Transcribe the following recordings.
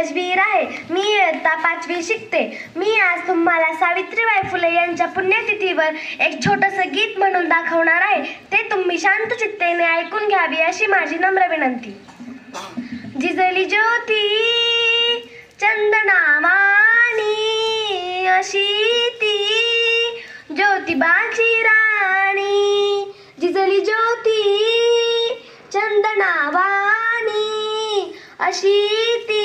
यशवीर आहे. मी इयत्ता 5वी शिकते. मी आज तुम्हाला सावित्रीबाई फुले यांच्या पुण्यतिथीवर एक छोटंसं गीत म्हणून दाखवणार आहे. ते तुम्ही शांत चित्तेने ऐकून घ्यावी अशी माझी नम्र विनंती. जिजली ज्योती चंदनावाणी अशी ती ज्योतिबाची राणी. जिजली ज्योती चंदनावाणी अशी ती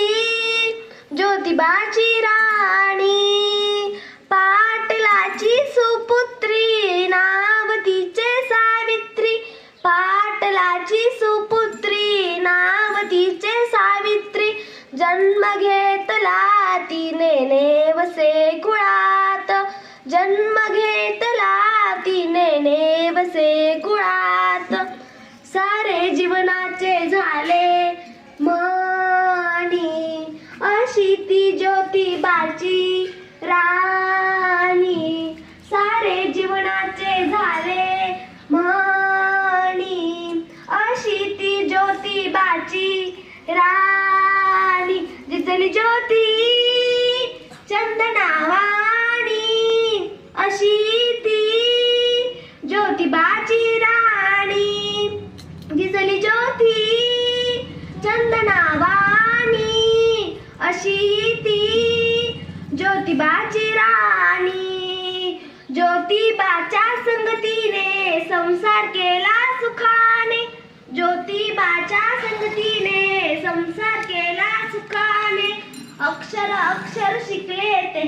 ज्योतिबाची राणी. पाटलाची सुपुत्री नाव तिचे सावित्री. पाटलाची सुपुत्री नाव तिचे सावित्री. जन्म घेतला तिने नेवसे कुळात. जन्म घेतला तिने नेवसे कुळात. सारे जीवनाचे झाले मानी अशी ती ज्योतिबाची राणी. सारे जीवनाचे झाले मानी अशी ती ज्योतिबाची राणी. जिजली ज्योती चंदनावाणी अशी ती ज्योतिबाची राणी. जिजली ज्योती चंदनावाणी अशी ती ज्योतिबाची राणी. ज्योतिबाच्या संगतीने संसार केला सुखाने. ज्योतिबाच्या संगतीने संसार केला सुखाने. अक्षर अक्षर शिकले ते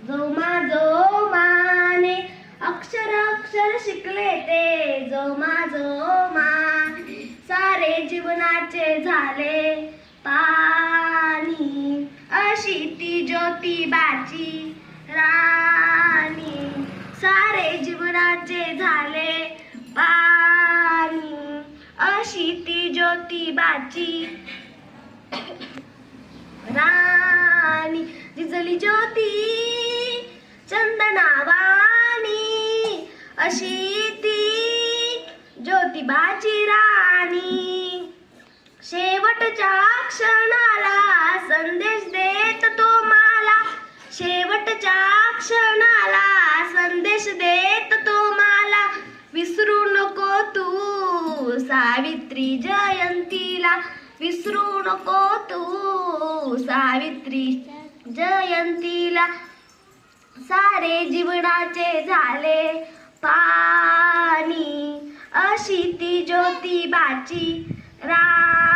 जोमाने. अक्षर अक्षर शिकले ते जोमाने. सारे जीवनाचे झाले पाणी अशी ती ज्योतिबाची राणी. सारे जीवनाचे झाले पाणी अशी ती ज्योतिबाची राणी. जिजली ज्योती चंदनावाणी अशी ती ज्योतिबाची राणी. शेवटच्या क्षणाला संदेश देत तो मला. शेवटच्या क्षणाला संदेश देत तो मला. विसरू नको तू सावित्री जयंतीला. विसरू नको तू सावित्री जयंतीला. सारे जीवनाचे झाले पाणी अशी ती ज्योतिबाची राणी.